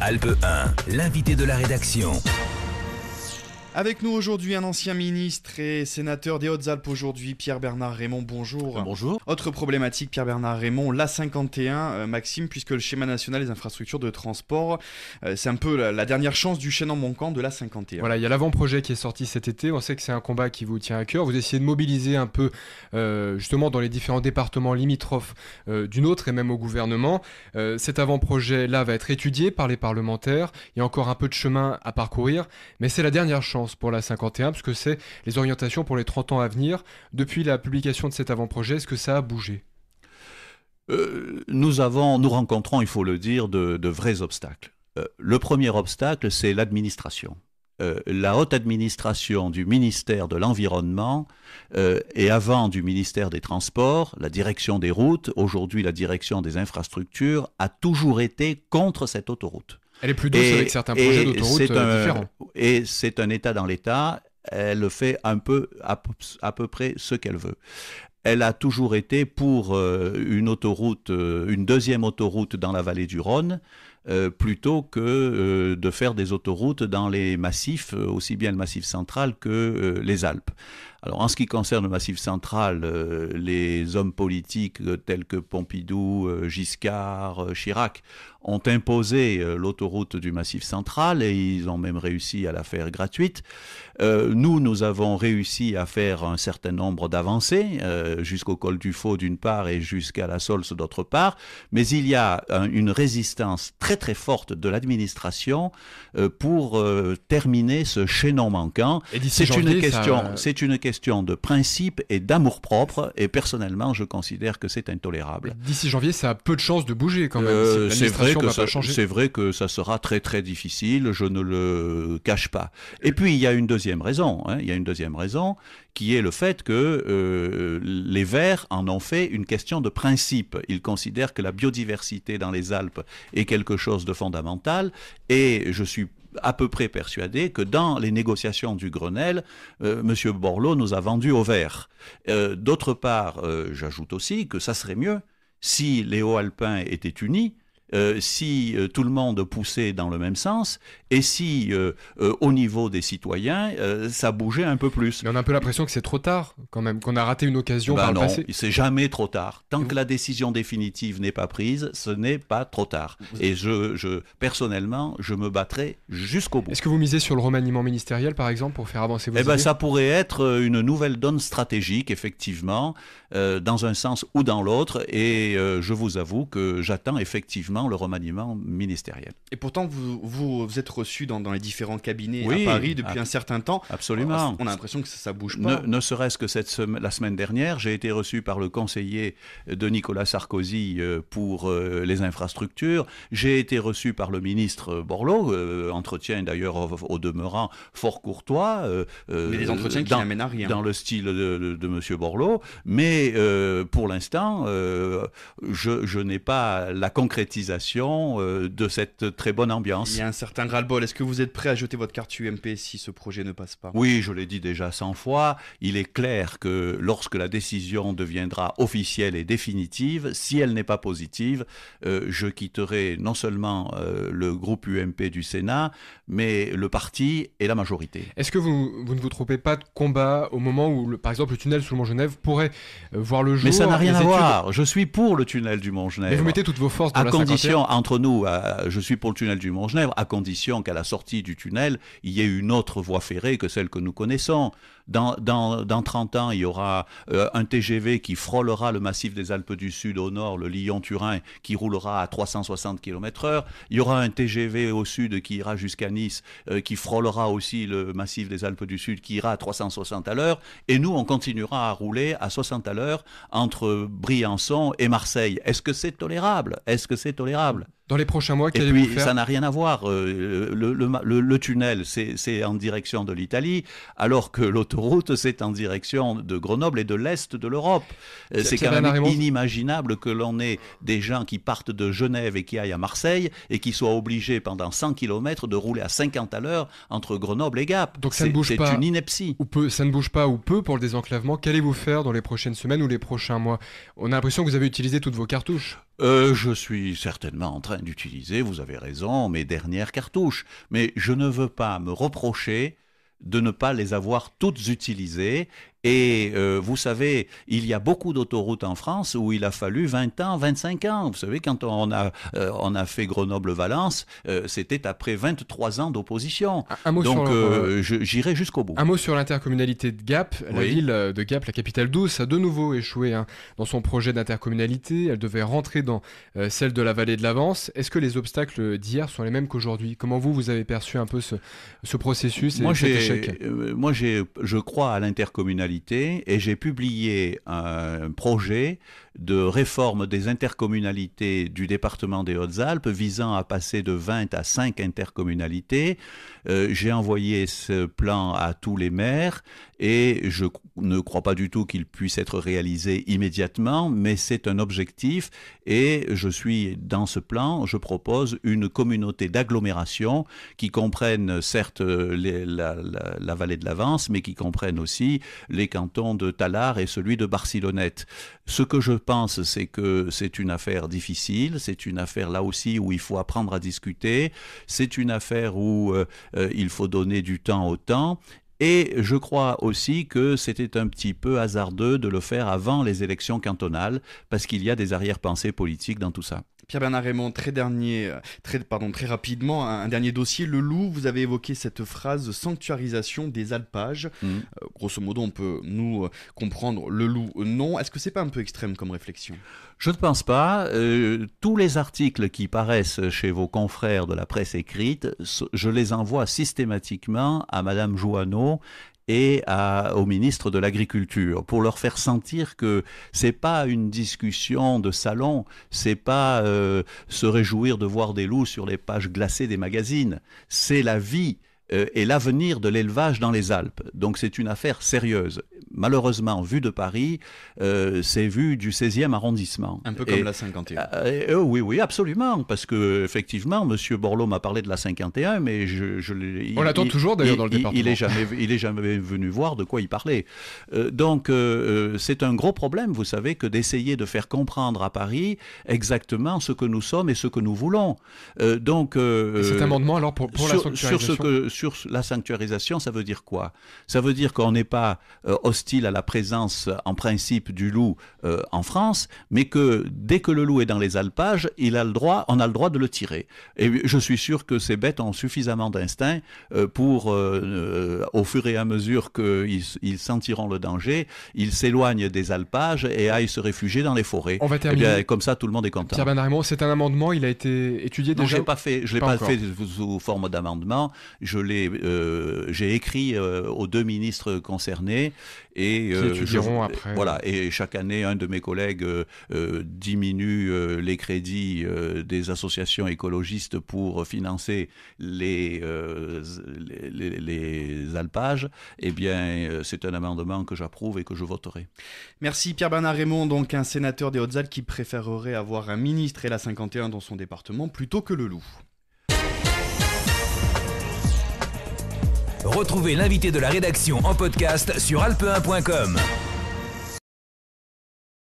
Alpes 1, l'invité de la rédaction. Avec nous aujourd'hui un ancien ministre et sénateur des Hautes-Alpes aujourd'hui, Pierre-Bernard Raymond, bonjour. Bonjour. Autre problématique, Pierre-Bernard Raymond, l'A51, Maxime, puisque le schéma national des infrastructures de transport, c'est un peu la dernière chance du chaînon manquant de l'A51. Voilà, il y a l'avant-projet qui est sorti cet été, on sait que c'est un combat qui vous tient à cœur, vous essayez de mobiliser un peu justement dans les différents départements limitrophes du nôtre et même au gouvernement. Cet avant-projet-là va être étudié par les parlementaires, il y a encore un peu de chemin à parcourir, mais c'est la dernière chance pour la 51, puisque c'est les orientations pour les 30 ans à venir. Depuis la publication de cet avant-projet, est-ce que ça a bougé ? Nous rencontrons, il faut le dire, de vrais obstacles. Le premier obstacle, c'est l'administration. La haute administration du ministère de l'Environnement et avant du ministère des Transports, la direction des routes, aujourd'hui la direction des infrastructures, a toujours été contre cette autoroute. Elle est plus douce avec certains projets d'autoroute différents. Et c'est un État dans l'État, elle fait à peu près ce qu'elle veut. Elle a toujours été pour une deuxième autoroute dans la vallée du Rhône, plutôt que de faire des autoroutes dans les massifs, aussi bien le massif central que les Alpes. Alors, en ce qui concerne le Massif central, les hommes politiques tels que Pompidou, Giscard, Chirac ont imposé l'autoroute du Massif central et ils ont même réussi à la faire gratuite. Nous avons réussi à faire un certain nombre d'avancées, jusqu'au col du Fau d'une part et jusqu'à la Saulce d'autre part, mais il y a une résistance très très forte de l'administration pour terminer ce chaînon manquant. C'est une question de principe et d'amour-propre, et personnellement, je considère que c'est intolérable. D'ici janvier, ça a peu de chances de bouger quand même. C'est vrai que ça sera très très difficile, je ne le cache pas. Et puis, il y a une deuxième raison, qui est le fait que les Verts en ont fait une question de principe. Ils considèrent que la biodiversité dans les Alpes est quelque chose de fondamental, et je suis à peu près persuadé que dans les négociations du Grenelle, M. Borloo nous a vendu au vert. D'autre part, j'ajoute aussi que ça serait mieux si les Hauts-Alpins étaient unis, si tout le monde poussait dans le même sens et si au niveau des citoyens ça bougeait un peu plus. Mais on a un peu l'impression que c'est trop tard quand même, qu'on a raté une occasion par le passé. Non, c'est jamais trop tard. Tant que la décision définitive n'est pas prise, ce n'est pas trop tard. Et personnellement, je me battrai jusqu'au bout. Est-ce que vous misez sur le remaniement ministériel par exemple pour faire avancer vos idées ? Ça pourrait être une nouvelle donne stratégique effectivement, dans un sens ou dans l'autre, et je vous avoue que j'attends effectivement le remaniement ministériel. Et pourtant, vous êtes reçu dans les différents cabinets à Paris depuis un certain temps. Absolument. On a l'impression que ça bouge pas. Ne serait-ce que la semaine dernière, j'ai été reçu par le conseiller de Nicolas Sarkozy pour les infrastructures. J'ai été reçu par le ministre Borloo, entretien d'ailleurs au demeurant fort courtois. Mais des entretiens qui n'amènent à rien. Dans le style de M. Borloo. Mais pour l'instant, je n'ai pas la concrétisation de cette très bonne ambiance. Il y a un certain ras-le-bol. Est-ce que vous êtes prêt à jeter votre carte UMP si ce projet ne passe pas ? Oui, je l'ai dit déjà 100 fois. Il est clair que lorsque la décision deviendra officielle et définitive, si elle n'est pas positive, je quitterai non seulement le groupe UMP du Sénat, mais le parti et la majorité. Est-ce que vous ne vous trompez pas de combat au moment où, par exemple, le tunnel sous le Mont-Genève pourrait voir le jour ? Mais ça n'a rien à voir. Je suis pour le tunnel du Mont-Genève. Mais vous mettez toutes vos forces dans la 51. Entre nous, je suis pour le tunnel du Mont-Genèvre, à condition qu'à la sortie du tunnel, il y ait une autre voie ferrée que celle que nous connaissons. Dans 30 ans, il y aura un TGV qui frôlera le massif des Alpes du Sud au nord, le Lyon-Turin, qui roulera à 360 km/h. Il y aura un TGV au sud qui ira jusqu'à Nice, qui frôlera aussi le massif des Alpes du Sud, qui ira à 360 à l'heure. Et nous, on continuera à rouler à 60 à l'heure entre Briançon et Marseille. Est-ce que c'est tolérable ? Dans les prochains mois, Et qu'allez-vous puis, faire ? ça n'a rien à voir. Le tunnel, c'est en direction de l'Italie, alors que l'autoroute, c'est en direction de Grenoble et de l'Est de l'Europe. C'est quand même inimaginable que l'on ait des gens qui partent de Genève et qui aillent à Marseille et qui soient obligés pendant 100 km de rouler à 50 à l'heure entre Grenoble et Gap. Donc ça ne bouge pas. C'est une ineptie. Ça ne bouge pas ou peu pour le désenclavement. Qu'allez-vous faire dans les prochaines semaines ou les prochains mois ? On a l'impression que vous avez utilisé toutes vos cartouches. Je suis certainement en train train d'utiliser, vous avez raison, mes dernières cartouches. Mais je ne veux pas me reprocher de ne pas les avoir toutes utilisées. Et vous savez, il y a beaucoup d'autoroutes en France où il a fallu 20 ans, 25 ans. Vous savez, quand on a fait Grenoble-Valence, c'était après 23 ans d'opposition. Donc j'irai jusqu'au bout. Un mot sur l'intercommunalité de Gap. La ville de Gap, la capitale douce, a de nouveau échoué dans son projet d'intercommunalité. Elle devait rentrer dans celle de la vallée de l'Avance. Est-ce que les obstacles d'hier sont les mêmes qu'aujourd'hui? Comment vous avez perçu un peu ce processus et cet échec? Moi, je crois à l'intercommunalité. Et j'ai publié un projet de réforme des intercommunalités du département des Hautes-Alpes visant à passer de 20 à 5 intercommunalités. J'ai envoyé ce plan à tous les maires et je ne crois pas du tout qu'il puisse être réalisé immédiatement, mais c'est un objectif et dans ce plan, je propose une communauté d'agglomération qui comprenne certes la vallée de l'Avance, mais qui comprenne aussi les cantons de Tallard et celui de Barcelonnette. Ce que je pense, c'est que c'est une affaire difficile, c'est une affaire là aussi où il faut apprendre à discuter, c'est une affaire où il faut donner du temps au temps. Et je crois aussi que c'était un petit peu hasardeux de le faire avant les élections cantonales, parce qu'il y a des arrière-pensées politiques dans tout ça. Pierre-Bernard Raymond, très rapidement, un dernier dossier. Le Loup, vous avez évoqué cette phrase « sanctuarisation des alpages ». Grosso modo, on peut nous comprendre le Loup, non. Est-ce que c'est pas un peu extrême comme réflexion ? Je ne pense pas. Tous les articles qui paraissent chez vos confrères de la presse écrite, je les envoie systématiquement à Madame Jouanneau et au ministre de l'Agriculture pour leur faire sentir que c'est pas une discussion de salon, c'est pas se réjouir de voir des loups sur les pages glacées des magazines, c'est la vie et l'avenir de l'élevage dans les Alpes. Donc c'est une affaire sérieuse. Malheureusement, vu de Paris, c'est vu du 16e arrondissement. Un peu comme la 51. Oui, absolument. Parce que effectivement, M. Borloo m'a parlé de la 51, mais on l'attend toujours d'ailleurs dans le département. Il est jamais venu voir de quoi il parlait. Donc c'est un gros problème, vous savez, que d'essayer de faire comprendre à Paris exactement ce que nous sommes et ce que nous voulons. Cet amendement alors pour la sanctuarisation. Sur la sanctuarisation, ça veut dire quoi? Ça veut dire qu'on n'est pas hostile à la présence en principe du loup en France, mais que dès que le loup est dans les alpages, on a le droit de le tirer. Et je suis sûr que ces bêtes ont suffisamment d'instinct pour, au fur et à mesure qu'ils sentiront le danger, ils s'éloignent des alpages et aillent se réfugier dans les forêts. On va terminer. Et bien, comme ça, tout le monde est content. Pierre-Bernard Raymond, c'est un amendement, il a été étudié déjà? Non, je ne l'ai pas fait sous forme d'amendement. J'ai écrit aux deux ministres concernés et qui étudieront après. Voilà, et chaque année, un de mes collègues diminue les crédits des associations écologistes pour financer les alpages. Eh bien, c'est un amendement que j'approuve et que je voterai. Merci Pierre-Bernard Raymond, donc un sénateur des Hautes-Alpes qui préférerait avoir un ministre et la 51 dans son département plutôt que le loup. Retrouvez l'invité de la rédaction en podcast sur alpe1.com.